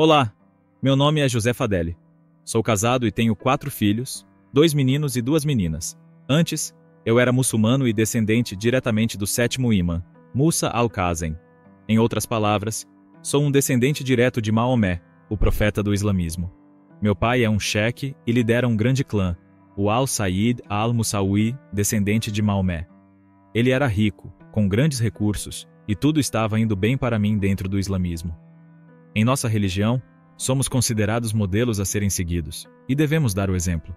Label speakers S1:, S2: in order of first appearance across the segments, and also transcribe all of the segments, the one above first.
S1: Olá, meu nome é José Fadeli. Sou casado e tenho 4 filhos, 2 meninos e 2 meninas. Antes, eu era muçulmano e descendente diretamente do 7º imã, Musa al-Kazem. Em outras palavras, sou um descendente direto de Maomé, o profeta do islamismo. Meu pai é um cheque e lidera um grande clã, o Al-Sayyid al-Musawi, descendente de Maomé. Ele era rico, com grandes recursos, e tudo estava indo bem para mim dentro do islamismo. Em nossa religião, somos considerados modelos a serem seguidos, e devemos dar o exemplo.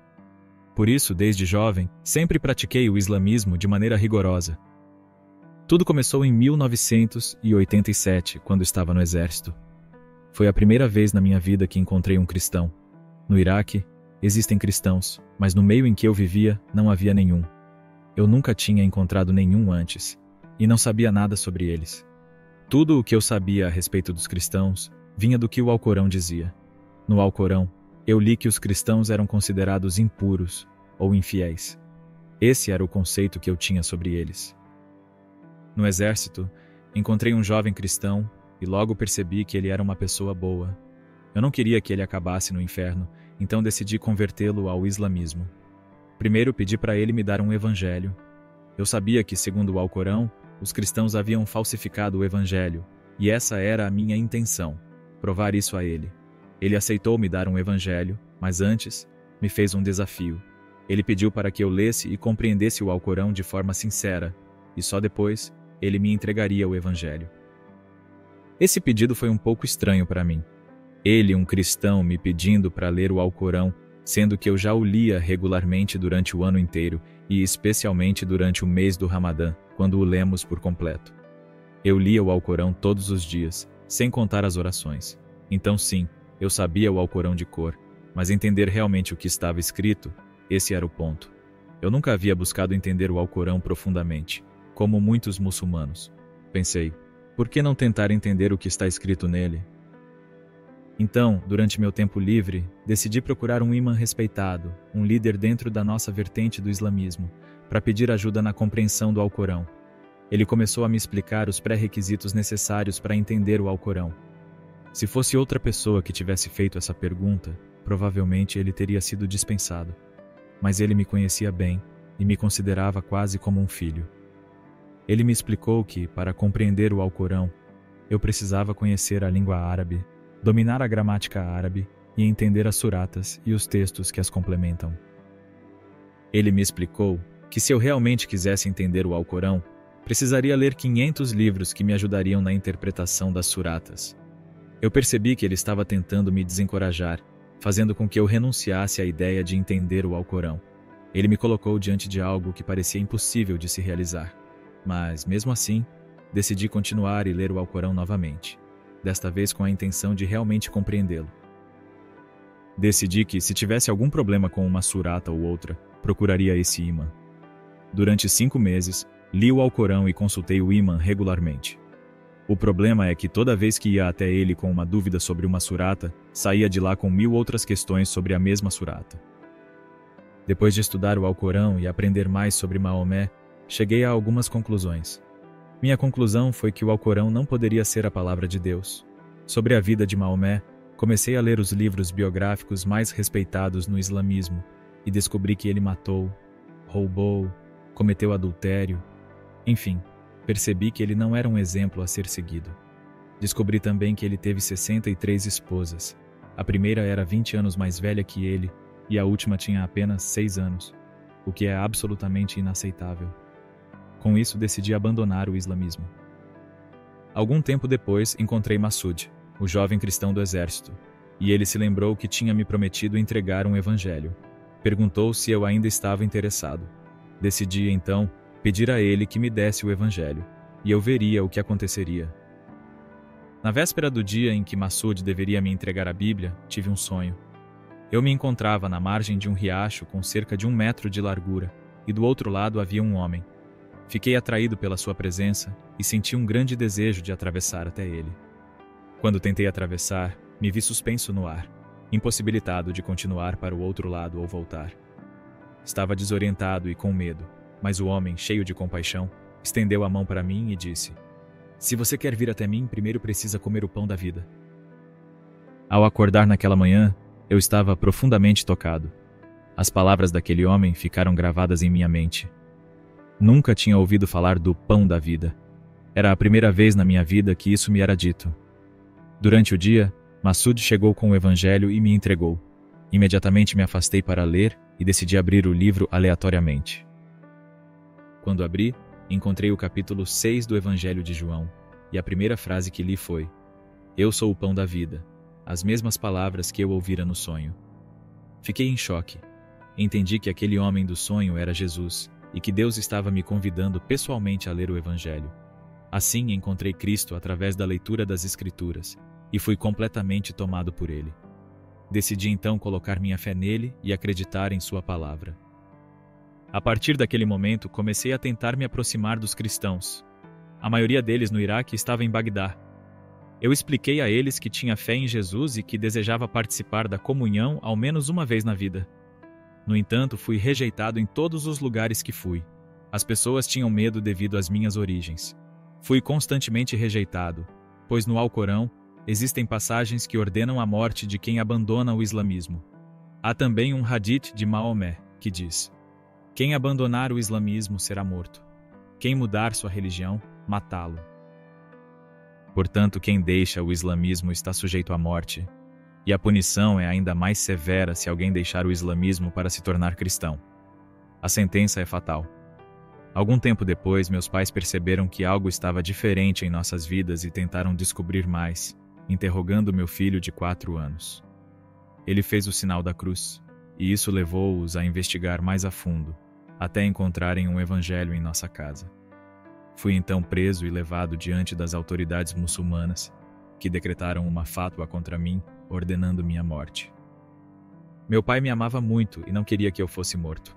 S1: Por isso, desde jovem, sempre pratiquei o islamismo de maneira rigorosa. Tudo começou em 1987, quando estava no exército. Foi a primeira vez na minha vida que encontrei um cristão. No Iraque, existem cristãos, mas no meio em que eu vivia, não havia nenhum. Eu nunca tinha encontrado nenhum antes, e não sabia nada sobre eles. Tudo o que eu sabia a respeito dos cristãos vinha do que o Alcorão dizia. No Alcorão, eu li que os cristãos eram considerados impuros ou infiéis. Esse era o conceito que eu tinha sobre eles. No exército, encontrei um jovem cristão e logo percebi que ele era uma pessoa boa. Eu não queria que ele acabasse no inferno, então decidi convertê-lo ao islamismo. Primeiro pedi para ele me dar um evangelho. Eu sabia que, segundo o Alcorão, os cristãos haviam falsificado o evangelho, e essa era a minha intenção, provar isso a ele. Ele aceitou me dar um evangelho, mas antes, me fez um desafio. Ele pediu para que eu lesse e compreendesse o Alcorão de forma sincera, e só depois, ele me entregaria o evangelho. Esse pedido foi um pouco estranho para mim. Ele, um cristão, me pedindo para ler o Alcorão, sendo que eu já o lia regularmente durante o ano inteiro, e especialmente durante o mês do Ramadã, quando o lemos por completo. Eu lia o Alcorão todos os dias, sem contar as orações. Então sim, eu sabia o Alcorão de cor, mas entender realmente o que estava escrito, esse era o ponto. Eu nunca havia buscado entender o Alcorão profundamente, como muitos muçulmanos. Pensei, por que não tentar entender o que está escrito nele? Então, durante meu tempo livre, decidi procurar um imã respeitado, um líder dentro da nossa vertente do islamismo, para pedir ajuda na compreensão do Alcorão. Ele começou a me explicar os pré-requisitos necessários para entender o Alcorão. Se fosse outra pessoa que tivesse feito essa pergunta, provavelmente ele teria sido dispensado. Mas ele me conhecia bem e me considerava quase como um filho. Ele me explicou que, para compreender o Alcorão, eu precisava conhecer a língua árabe, dominar a gramática árabe e entender as suratas e os textos que as complementam. Ele me explicou que se eu realmente quisesse entender o Alcorão, precisaria ler 500 livros que me ajudariam na interpretação das suratas. Eu percebi que ele estava tentando me desencorajar, fazendo com que eu renunciasse à ideia de entender o Alcorão. Ele me colocou diante de algo que parecia impossível de se realizar. Mas, mesmo assim, decidi continuar e ler o Alcorão novamente, desta vez com a intenção de realmente compreendê-lo. Decidi que, se tivesse algum problema com uma surata ou outra, procuraria esse imã. Durante 5 meses, li o Alcorão e consultei o imã regularmente. O problema é que toda vez que ia até ele com uma dúvida sobre uma surata, saía de lá com 1000 outras questões sobre a mesma surata. Depois de estudar o Alcorão e aprender mais sobre Maomé, cheguei a algumas conclusões. Minha conclusão foi que o Alcorão não poderia ser a palavra de Deus. Sobre a vida de Maomé, comecei a ler os livros biográficos mais respeitados no islamismo e descobri que ele matou, roubou, cometeu adultério, enfim, percebi que ele não era um exemplo a ser seguido. Descobri também que ele teve 63 esposas. A primeira era 20 anos mais velha que ele e a última tinha apenas 6 anos, o que é absolutamente inaceitável. Com isso, decidi abandonar o islamismo. Algum tempo depois, encontrei Massoud, o jovem cristão do exército, e ele se lembrou que tinha me prometido entregar um evangelho. Perguntou se eu ainda estava interessado. Decidi, então, pedir a ele que me desse o evangelho, e eu veria o que aconteceria. Na véspera do dia em que Massoud deveria me entregar a Bíblia, tive um sonho. Eu me encontrava na margem de um riacho com cerca de 1 metro de largura, e do outro lado havia um homem. Fiquei atraído pela sua presença e senti um grande desejo de atravessar até ele. Quando tentei atravessar, me vi suspenso no ar, impossibilitado de continuar para o outro lado ou voltar. Estava desorientado e com medo, mas o homem, cheio de compaixão, estendeu a mão para mim e disse: "Se você quer vir até mim, primeiro precisa comer o pão da vida." Ao acordar naquela manhã, eu estava profundamente tocado. As palavras daquele homem ficaram gravadas em minha mente. Nunca tinha ouvido falar do pão da vida. Era a primeira vez na minha vida que isso me era dito. Durante o dia, Massoud chegou com o evangelho e me entregou. Imediatamente me afastei para ler e decidi abrir o livro aleatoriamente. Quando abri, encontrei o capítulo 6 do Evangelho de João, e a primeira frase que li foi: "Eu sou o pão da vida", as mesmas palavras que eu ouvira no sonho. Fiquei em choque. Entendi que aquele homem do sonho era Jesus, e que Deus estava me convidando pessoalmente a ler o Evangelho. Assim encontrei Cristo através da leitura das Escrituras, e fui completamente tomado por ele. Decidi então colocar minha fé nele e acreditar em sua palavra. A partir daquele momento, comecei a tentar me aproximar dos cristãos. A maioria deles no Iraque estava em Bagdá. Eu expliquei a eles que tinha fé em Jesus e que desejava participar da comunhão ao menos uma vez na vida. No entanto, fui rejeitado em todos os lugares que fui. As pessoas tinham medo devido às minhas origens. Fui constantemente rejeitado, pois no Alcorão existem passagens que ordenam a morte de quem abandona o islamismo. Há também um hadith de Maomé, que diz: "Quem abandonar o islamismo será morto. Quem mudar sua religião, matá-lo." Portanto, quem deixa o islamismo está sujeito à morte, e a punição é ainda mais severa se alguém deixar o islamismo para se tornar cristão. A sentença é fatal. Algum tempo depois, meus pais perceberam que algo estava diferente em nossas vidas e tentaram descobrir mais, interrogando meu filho de 4 anos. Ele fez o sinal da cruz, e isso levou-os a investigar mais a fundo, até encontrarem um evangelho em nossa casa. Fui então preso e levado diante das autoridades muçulmanas, que decretaram uma fátwa contra mim, ordenando minha morte. Meu pai me amava muito e não queria que eu fosse morto.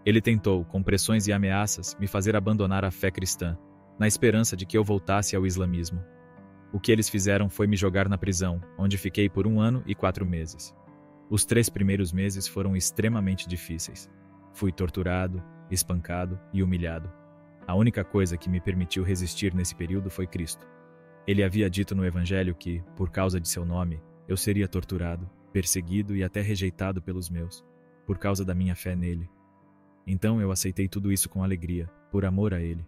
S1: Ele tentou, com pressões e ameaças, me fazer abandonar a fé cristã, na esperança de que eu voltasse ao islamismo. O que eles fizeram foi me jogar na prisão, onde fiquei por 1 ano e 4 meses. Os 3 primeiros meses foram extremamente difíceis. Fui torturado, espancado e humilhado. A única coisa que me permitiu resistir nesse período foi Cristo. Ele havia dito no Evangelho que, por causa de seu nome, eu seria torturado, perseguido e até rejeitado pelos meus, por causa da minha fé nele. Então eu aceitei tudo isso com alegria, por amor a ele.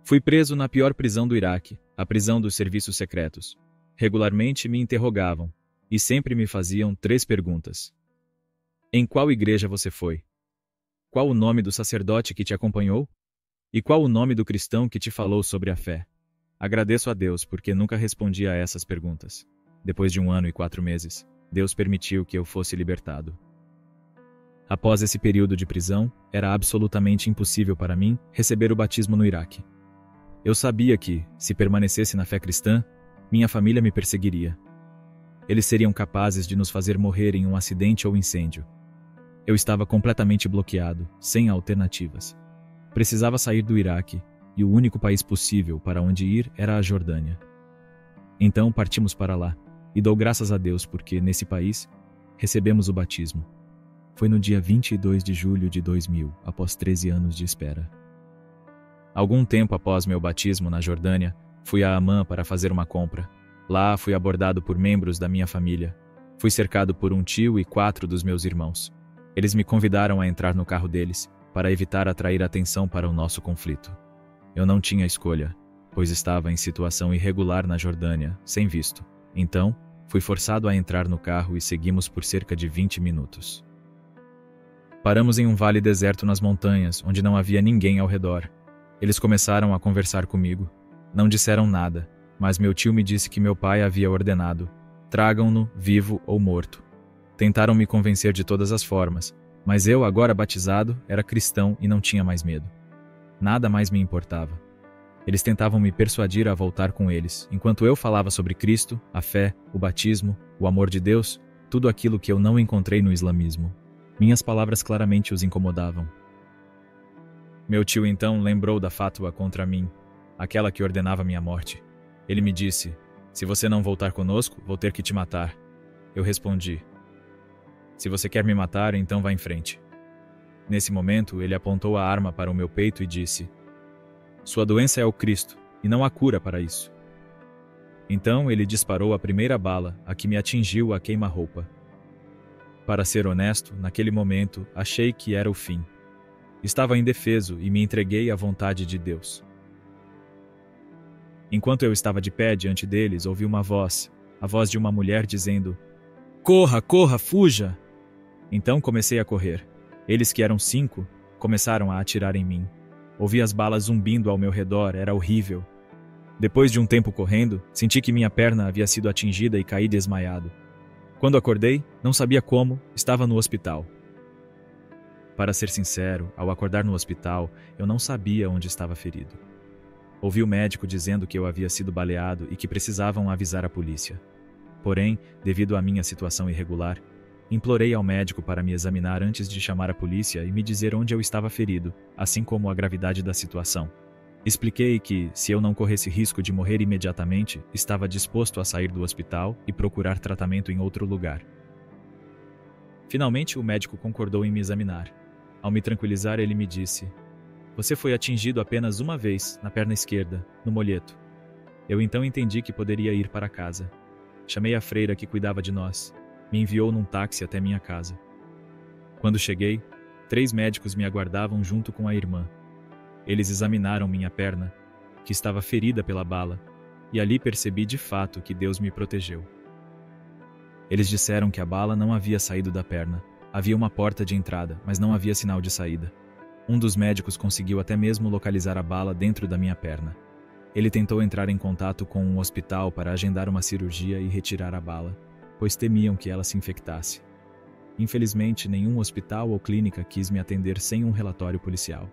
S1: Fui preso na pior prisão do Iraque, a prisão dos serviços secretos. Regularmente me interrogavam, e sempre me faziam 3 perguntas. Em qual igreja você foi? Qual o nome do sacerdote que te acompanhou? E qual o nome do cristão que te falou sobre a fé? Agradeço a Deus porque nunca respondi a essas perguntas. Depois de 1 ano e 4 meses, Deus permitiu que eu fosse libertado. Após esse período de prisão, era absolutamente impossível para mim receber o batismo no Iraque. Eu sabia que, se permanecesse na fé cristã, minha família me perseguiria. Eles seriam capazes de nos fazer morrer em um acidente ou incêndio. Eu estava completamente bloqueado, sem alternativas. Precisava sair do Iraque, e o único país possível para onde ir era a Jordânia. Então partimos para lá, e dou graças a Deus porque, nesse país, recebemos o batismo. Foi no dia 22 de julho de 2000, após 13 anos de espera. Algum tempo após meu batismo na Jordânia, fui a Amã para fazer uma compra. Lá fui abordado por membros da minha família. Fui cercado por um tio e 4 dos meus irmãos. Eles me convidaram a entrar no carro deles, para evitar atrair atenção para o nosso conflito. Eu não tinha escolha, pois estava em situação irregular na Jordânia, sem visto. Então, fui forçado a entrar no carro e seguimos por cerca de 20 minutos. Paramos em um vale deserto nas montanhas, onde não havia ninguém ao redor. Eles começaram a conversar comigo. Não disseram nada, mas meu tio me disse que meu pai havia ordenado: tragam-no, vivo ou morto. Tentaram me convencer de todas as formas, mas eu, agora batizado, era cristão e não tinha mais medo. Nada mais me importava. Eles tentavam me persuadir a voltar com eles, enquanto eu falava sobre Cristo, a fé, o batismo, o amor de Deus, tudo aquilo que eu não encontrei no islamismo. Minhas palavras claramente os incomodavam. Meu tio então lembrou da fátwa contra mim, aquela que ordenava minha morte. Ele me disse: "Se você não voltar conosco, vou ter que te matar." Eu respondi: "Se você quer me matar, então vá em frente." Nesse momento, ele apontou a arma para o meu peito e disse: "Sua doença é o Cristo, e não há cura para isso." Então ele disparou a primeira bala, a que me atingiu a queima-roupa. Para ser honesto, naquele momento, achei que era o fim. Estava indefeso e me entreguei à vontade de Deus. Enquanto eu estava de pé diante deles, ouvi uma voz, a voz de uma mulher dizendo: "Corra, corra, fuja!" Então comecei a correr. Eles, que eram 5, começaram a atirar em mim. Ouvi as balas zumbindo ao meu redor, era horrível. Depois de um tempo correndo, senti que minha perna havia sido atingida e caí desmaiado. Quando acordei, não sabia como, estava no hospital. Para ser sincero, ao acordar no hospital, eu não sabia onde estava ferido. Ouvi o médico dizendo que eu havia sido baleado e que precisavam avisar a polícia. Porém, devido à minha situação irregular, implorei ao médico para me examinar antes de chamar a polícia e me dizer onde eu estava ferido, assim como a gravidade da situação. Expliquei que, se eu não corresse risco de morrer imediatamente, estava disposto a sair do hospital e procurar tratamento em outro lugar. Finalmente, o médico concordou em me examinar. Ao me tranquilizar, ele me disse: "Você foi atingido apenas uma vez, na perna esquerda, no molheto." Eu então entendi que poderia ir para casa. Chamei a freira que cuidava de nós. Me enviou num táxi até minha casa. Quando cheguei, 3 médicos me aguardavam junto com a irmã. Eles examinaram minha perna, que estava ferida pela bala, e ali percebi de fato que Deus me protegeu. Eles disseram que a bala não havia saído da perna. Havia uma porta de entrada, mas não havia sinal de saída. Um dos médicos conseguiu até mesmo localizar a bala dentro da minha perna. Ele tentou entrar em contato com um hospital para agendar uma cirurgia e retirar a bala, pois temiam que ela se infectasse. Infelizmente, nenhum hospital ou clínica quis me atender sem um relatório policial.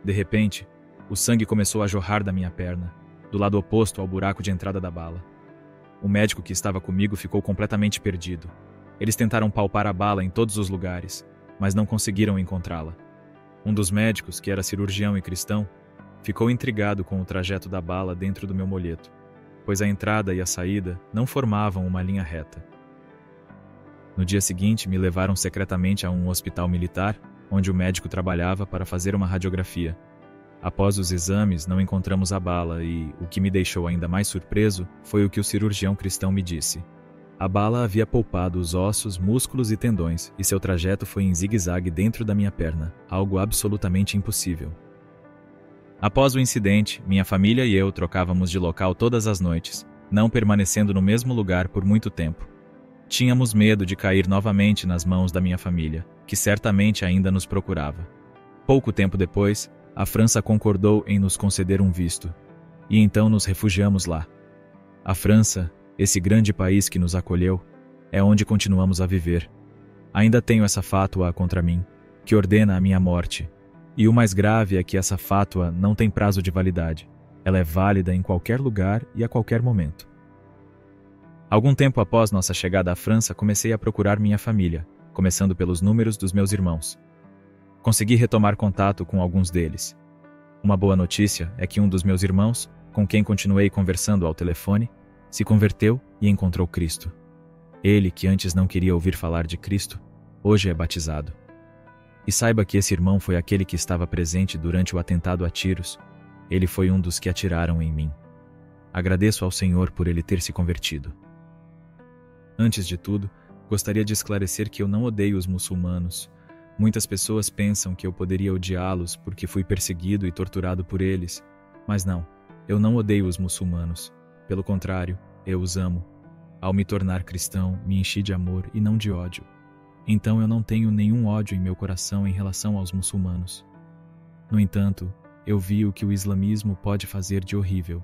S1: De repente, o sangue começou a jorrar da minha perna, do lado oposto ao buraco de entrada da bala. O médico que estava comigo ficou completamente perdido. Eles tentaram palpar a bala em todos os lugares, mas não conseguiram encontrá-la. Um dos médicos, que era cirurgião e cristão, ficou intrigado com o trajeto da bala dentro do meu molheto, pois a entrada e a saída não formavam uma linha reta. No dia seguinte, me levaram secretamente a um hospital militar, onde o médico trabalhava, para fazer uma radiografia. Após os exames, não encontramos a bala e, o que me deixou ainda mais surpreso, foi o que o cirurgião cristão me disse. A bala havia poupado os ossos, músculos e tendões, e seu trajeto foi em zigue-zague dentro da minha perna, algo absolutamente impossível. Após o incidente, minha família e eu trocávamos de local todas as noites, não permanecendo no mesmo lugar por muito tempo. Tínhamos medo de cair novamente nas mãos da minha família, que certamente ainda nos procurava. Pouco tempo depois, a França concordou em nos conceder um visto, e então nos refugiamos lá. A França, esse grande país que nos acolheu, é onde continuamos a viver. Ainda tenho essa fátua contra mim, que ordena a minha morte, e o mais grave é que essa fátua não tem prazo de validade. Ela é válida em qualquer lugar e a qualquer momento. Algum tempo após nossa chegada à França, comecei a procurar minha família, começando pelos números dos meus irmãos. Consegui retomar contato com alguns deles. Uma boa notícia é que um dos meus irmãos, com quem continuei conversando ao telefone, se converteu e encontrou Cristo. Ele, que antes não queria ouvir falar de Cristo, hoje é batizado. E saiba que esse irmão foi aquele que estava presente durante o atentado a tiros. Ele foi um dos que atiraram em mim. Agradeço ao Senhor por ele ter se convertido. Antes de tudo, gostaria de esclarecer que eu não odeio os muçulmanos. Muitas pessoas pensam que eu poderia odiá-los porque fui perseguido e torturado por eles. Mas não, eu não odeio os muçulmanos. Pelo contrário, eu os amo. Ao me tornar cristão, me enchi de amor e não de ódio. Então eu não tenho nenhum ódio em meu coração em relação aos muçulmanos. No entanto, eu vi o que o islamismo pode fazer de horrível.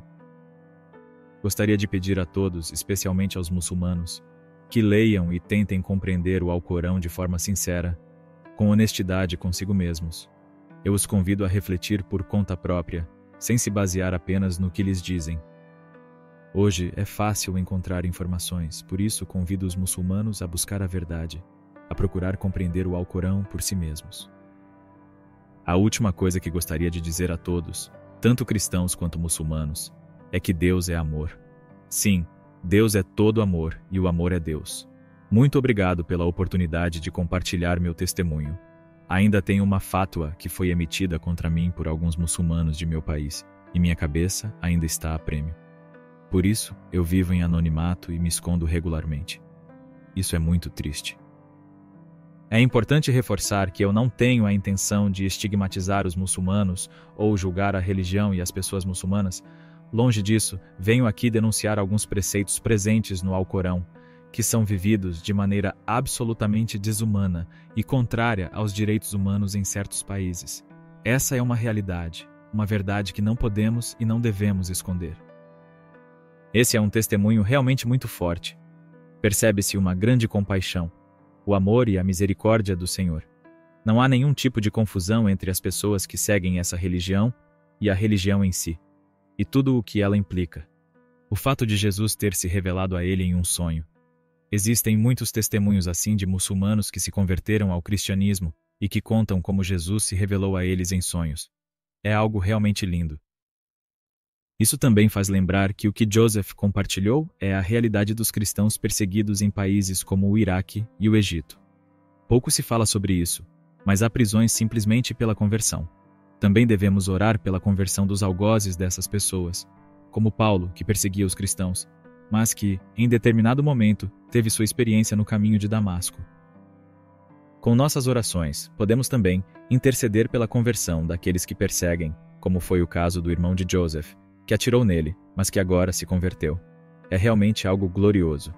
S1: Gostaria de pedir a todos, especialmente aos muçulmanos, que leiam e tentem compreender o Alcorão de forma sincera, com honestidade consigo mesmos. Eu os convido a refletir por conta própria, sem se basear apenas no que lhes dizem. Hoje é fácil encontrar informações, por isso convido os muçulmanos a buscar a verdade, a procurar compreender o Alcorão por si mesmos. A última coisa que gostaria de dizer a todos, tanto cristãos quanto muçulmanos, é que Deus é amor. Sim, Deus é todo amor e o amor é Deus. Muito obrigado pela oportunidade de compartilhar meu testemunho. Ainda tenho uma fátua que foi emitida contra mim por alguns muçulmanos de meu país, e minha cabeça ainda está a prêmio. Por isso, eu vivo em anonimato e me escondo regularmente. Isso é muito triste. É importante reforçar que eu não tenho a intenção de estigmatizar os muçulmanos ou julgar a religião e as pessoas muçulmanas. Longe disso, venho aqui denunciar alguns preceitos presentes no Alcorão, que são vividos de maneira absolutamente desumana e contrária aos direitos humanos em certos países. Essa é uma realidade, uma verdade que não podemos e não devemos esconder. Esse é um testemunho realmente muito forte. Percebe-se uma grande compaixão, o amor e a misericórdia do Senhor. Não há nenhum tipo de confusão entre as pessoas que seguem essa religião e a religião em si, e tudo o que ela implica. O fato de Jesus ter se revelado a ele em um sonho. Existem muitos testemunhos assim de muçulmanos que se converteram ao cristianismo e que contam como Jesus se revelou a eles em sonhos. É algo realmente lindo. Isso também faz lembrar que o que Joseph compartilhou é a realidade dos cristãos perseguidos em países como o Iraque e o Egito. Pouco se fala sobre isso, mas há prisões simplesmente pela conversão. Também devemos orar pela conversão dos algozes dessas pessoas, como Paulo, que perseguia os cristãos, mas que, em determinado momento, teve sua experiência no caminho de Damasco. Com nossas orações, podemos também interceder pela conversão daqueles que perseguem, como foi o caso do irmão de Joseph, que atirou nele, mas que agora se converteu. É realmente algo glorioso.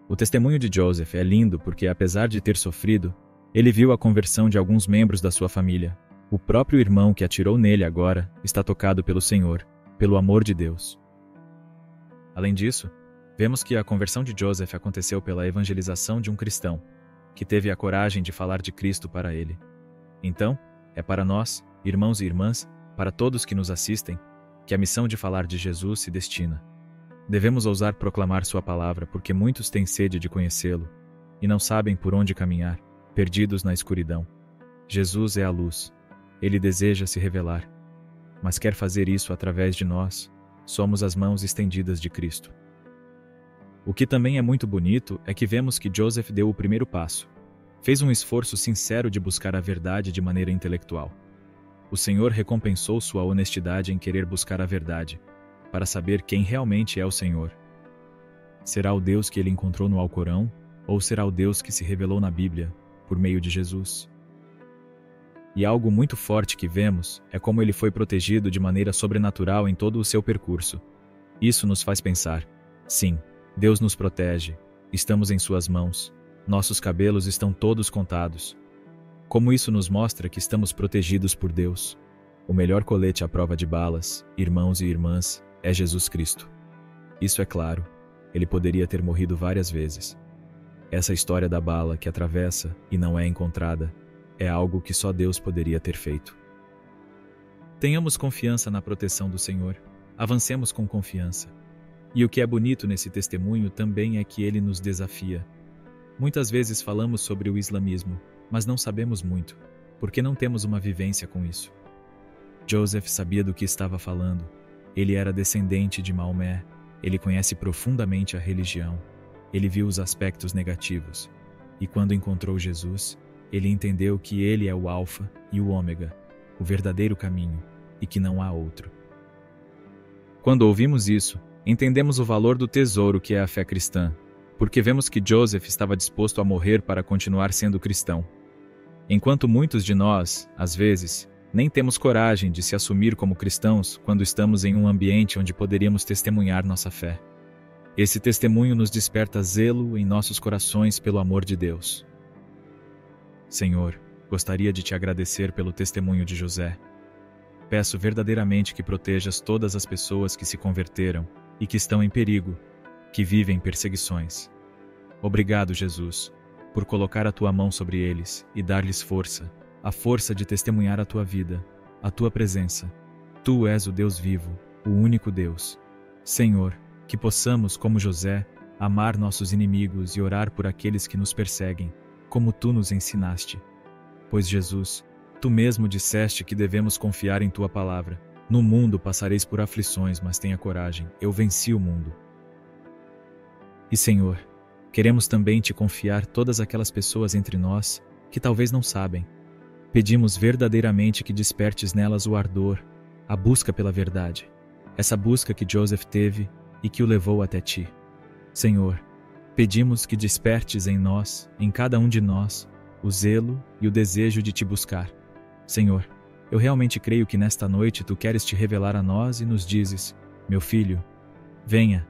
S1: O testemunho de Joseph é lindo porque, apesar de ter sofrido, ele viu a conversão de alguns membros da sua família. O próprio irmão que atirou nele agora está tocado pelo Senhor, pelo amor de Deus. Além disso, vemos que a conversão de Joseph aconteceu pela evangelização de um cristão, que teve a coragem de falar de Cristo para ele. Então, é para nós, irmãos e irmãs, para todos que nos assistem, que a missão de falar de Jesus se destina. Devemos ousar proclamar sua palavra porque muitos têm sede de conhecê-lo e não sabem por onde caminhar, perdidos na escuridão. Jesus é a luz. Ele deseja se revelar, mas quer fazer isso através de nós. Somos as mãos estendidas de Cristo. O que também é muito bonito é que vemos que Joseph deu o primeiro passo. Fez um esforço sincero de buscar a verdade de maneira intelectual. O Senhor recompensou sua honestidade em querer buscar a verdade, para saber quem realmente é o Senhor. Será o Deus que ele encontrou no Alcorão, ou será o Deus que se revelou na Bíblia, por meio de Jesus? E algo muito forte que vemos é como ele foi protegido de maneira sobrenatural em todo o seu percurso. Isso nos faz pensar: sim, Deus nos protege, estamos em suas mãos, nossos cabelos estão todos contados. Como isso nos mostra que estamos protegidos por Deus. O melhor colete à prova de balas, irmãos e irmãs, é Jesus Cristo. Isso é claro, ele poderia ter morrido várias vezes. Essa história da bala que atravessa e não é encontrada é algo que só Deus poderia ter feito. Tenhamos confiança na proteção do Senhor, avancemos com confiança. E o que é bonito nesse testemunho também é que ele nos desafia. Muitas vezes falamos sobre o islamismo, mas não sabemos muito, porque não temos uma vivência com isso. Joseph sabia do que estava falando. Ele era descendente de Maomé, ele conhece profundamente a religião, ele viu os aspectos negativos, e quando encontrou Jesus, ele entendeu que ele é o Alfa e o Ômega, o verdadeiro caminho, e que não há outro. Quando ouvimos isso, entendemos o valor do tesouro que é a fé cristã, porque vemos que Joseph estava disposto a morrer para continuar sendo cristão. Enquanto muitos de nós, às vezes, nem temos coragem de se assumir como cristãos quando estamos em um ambiente onde poderíamos testemunhar nossa fé. Esse testemunho nos desperta zelo em nossos corações pelo amor de Deus. Senhor, gostaria de te agradecer pelo testemunho de José. Peço verdadeiramente que protejas todas as pessoas que se converteram e que estão em perigo, que vivem perseguições. Obrigado, Jesus, por colocar a tua mão sobre eles e dar-lhes força, a força de testemunhar a tua vida, a tua presença. Tu és o Deus vivo, o único Deus. Senhor, que possamos, como José, amar nossos inimigos e orar por aqueles que nos perseguem, como tu nos ensinaste. Pois, Jesus, tu mesmo disseste que devemos confiar em tua palavra. No mundo passareis por aflições, mas tenha coragem, eu venci o mundo. E, Senhor, queremos também te confiar todas aquelas pessoas entre nós que talvez não sabem. Pedimos verdadeiramente que despertes nelas o ardor, a busca pela verdade. Essa busca que Joseph teve e que o levou até ti. Senhor, pedimos que despertes em nós, em cada um de nós, o zelo e o desejo de te buscar. Senhor, eu realmente creio que nesta noite tu queres te revelar a nós e nos dizes: meu filho, venha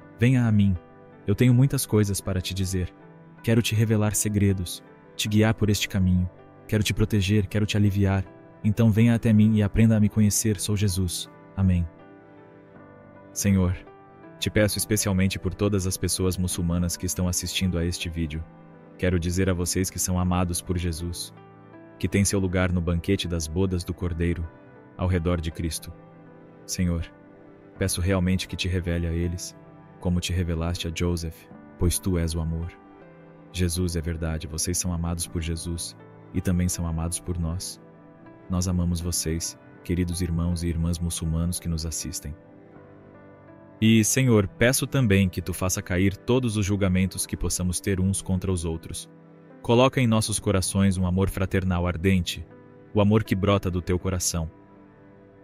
S1: a mim. Eu tenho muitas coisas para te dizer. Quero te revelar segredos, te guiar por este caminho. Quero te proteger, quero te aliviar. Então venha até mim e aprenda a me conhecer. Sou Jesus. Amém. Senhor, te peço especialmente por todas as pessoas muçulmanas que estão assistindo a este vídeo. Quero dizer a vocês que são amados por Jesus, que têm seu lugar no banquete das bodas do Cordeiro, ao redor de Cristo. Senhor, peço realmente que te revele a eles, como te revelaste a Joseph, pois tu és o amor. Jesus é verdade, vocês são amados por Jesus e também são amados por nós. Nós amamos vocês, queridos irmãos e irmãs muçulmanos que nos assistem. E, Senhor, peço também que tu faça cair todos os julgamentos que possamos ter uns contra os outros. Coloca em nossos corações um amor fraternal ardente, o amor que brota do teu coração.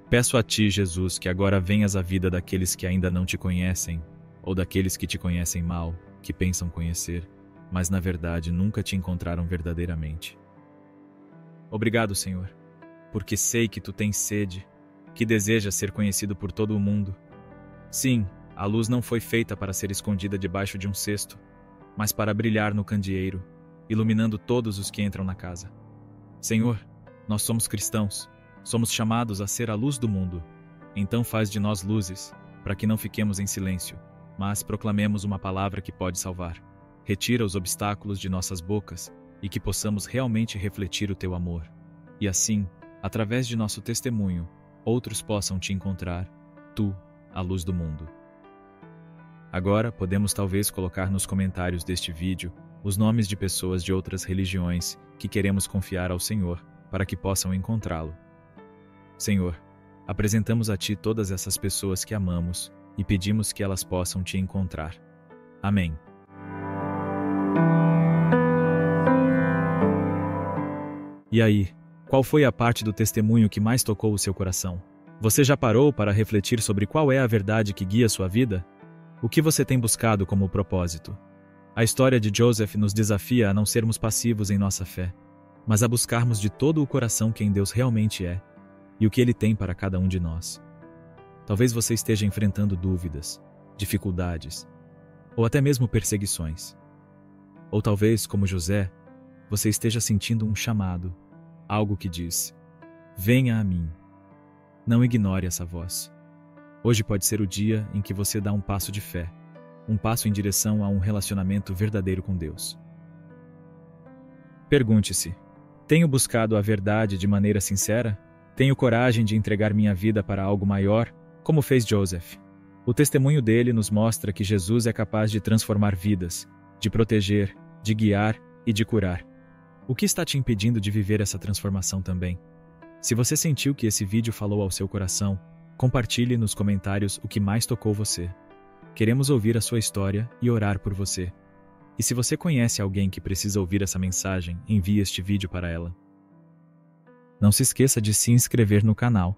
S1: Peço a ti, Jesus, que agora venhas à vida daqueles que ainda não te conhecem, ou daqueles que te conhecem mal, que pensam conhecer, mas na verdade nunca te encontraram verdadeiramente. Obrigado, Senhor, porque sei que tu tens sede, que desejas ser conhecido por todo o mundo. Sim, a luz não foi feita para ser escondida debaixo de um cesto, mas para brilhar no candeeiro, iluminando todos os que entram na casa. Senhor, nós somos cristãos, somos chamados a ser a luz do mundo. Então faz de nós luzes, para que não fiquemos em silêncio, mas proclamemos uma palavra que pode salvar. Retira os obstáculos de nossas bocas e que possamos realmente refletir o teu amor. E assim, através de nosso testemunho, outros possam te encontrar, tu, a luz do mundo. Agora, podemos talvez colocar nos comentários deste vídeo os nomes de pessoas de outras religiões que queremos confiar ao Senhor para que possam encontrá-lo. Senhor, apresentamos a Ti todas essas pessoas que amamos e pedimos que elas possam Te encontrar. Amém. E aí, qual foi a parte do testemunho que mais tocou o seu coração? Você já parou para refletir sobre qual é a verdade que guia sua vida? O que você tem buscado como propósito? A história de Joseph nos desafia a não sermos passivos em nossa fé, mas a buscarmos de todo o coração quem Deus realmente é e o que Ele tem para cada um de nós. Talvez você esteja enfrentando dúvidas, dificuldades, ou até mesmo perseguições. Ou talvez, como José, você esteja sentindo um chamado, algo que diz: venha a mim. Não ignore essa voz. Hoje pode ser o dia em que você dá um passo de fé, um passo em direção a um relacionamento verdadeiro com Deus. Pergunte-se: tenho buscado a verdade de maneira sincera? Tenho coragem de entregar minha vida para algo maior, como fez Joseph? O testemunho dele nos mostra que Jesus é capaz de transformar vidas, de proteger, de guiar e de curar. O que está te impedindo de viver essa transformação também? Se você sentiu que esse vídeo falou ao seu coração, compartilhe nos comentários o que mais tocou você. Queremos ouvir a sua história e orar por você. E se você conhece alguém que precisa ouvir essa mensagem, envie este vídeo para ela. Não se esqueça de se inscrever no canal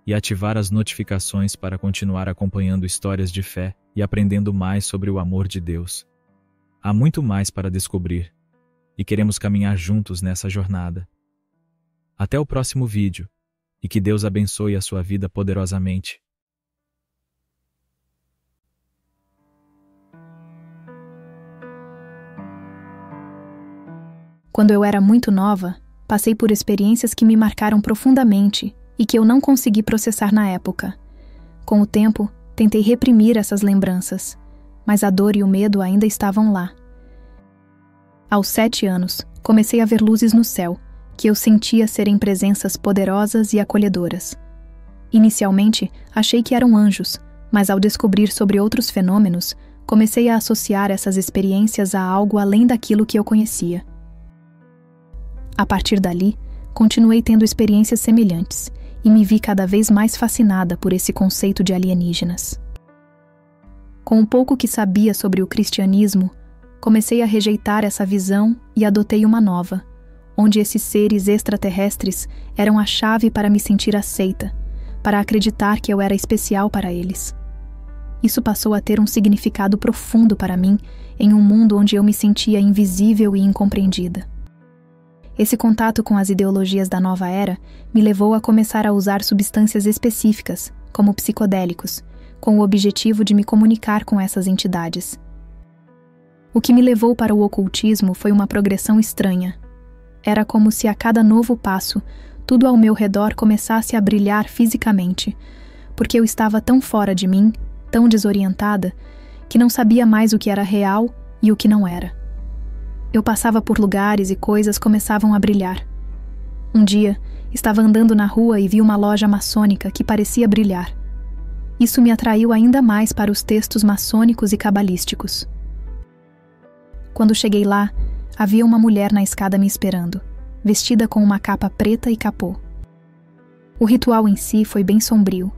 S1: e ativar as notificações para continuar acompanhando histórias de fé e aprendendo mais sobre o amor de Deus. Há muito mais para descobrir e queremos caminhar juntos nessa jornada. Até o próximo vídeo e que Deus abençoe a sua vida poderosamente.
S2: Quando eu era muito nova, passei por experiências que me marcaram profundamente e que eu não consegui processar na época. Com o tempo, tentei reprimir essas lembranças, mas a dor e o medo ainda estavam lá. Aos 7 anos, comecei a ver luzes no céu, que eu sentia serem presenças poderosas e acolhedoras. Inicialmente, achei que eram anjos, mas ao descobrir sobre outros fenômenos, comecei a associar essas experiências a algo além daquilo que eu conhecia. A partir dali, continuei tendo experiências semelhantes e me vi cada vez mais fascinada por esse conceito de alienígenas. Com o pouco que sabia sobre o cristianismo, comecei a rejeitar essa visão e adotei uma nova, onde esses seres extraterrestres eram a chave para me sentir aceita, para acreditar que eu era especial para eles. Isso passou a ter um significado profundo para mim em um mundo onde eu me sentia invisível e incompreendida. Esse contato com as ideologias da nova era me levou a começar a usar substâncias específicas, como psicodélicos, com o objetivo de me comunicar com essas entidades. O que me levou para o ocultismo foi uma progressão estranha. Era como se a cada novo passo, tudo ao meu redor começasse a brilhar fisicamente, porque eu estava tão fora de mim, tão desorientada, que não sabia mais o que era real e o que não era. Eu passava por lugares e coisas começavam a brilhar. Um dia, estava andando na rua e vi uma loja maçônica que parecia brilhar. Isso me atraiu ainda mais para os textos maçônicos e cabalísticos. Quando cheguei lá, havia uma mulher na escada me esperando, vestida com uma capa preta e capô. O ritual em si foi bem sombrio,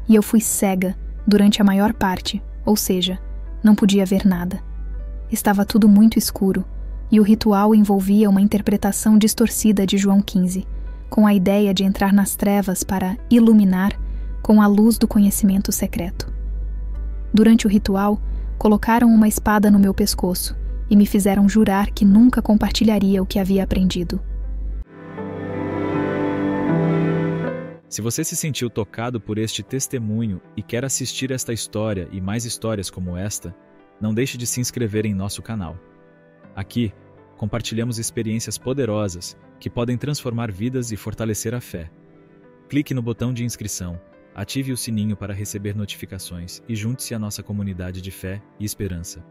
S2: e eu fui cega durante a maior parte, ou seja, não podia ver nada. Estava tudo muito escuro, e o ritual envolvia uma interpretação distorcida de João 15, com a ideia de entrar nas trevas para iluminar com a luz do conhecimento secreto. Durante o ritual, colocaram uma espada no meu pescoço e me fizeram jurar que nunca compartilharia o que havia aprendido.
S1: Se você se sentiu tocado por este testemunho e quer assistir esta história e mais histórias como esta, não deixe de se inscrever em nosso canal. Aqui, compartilhamos experiências poderosas que podem transformar vidas e fortalecer a fé. Clique no botão de inscrição, ative o sininho para receber notificações e junte-se à nossa comunidade de fé e esperança.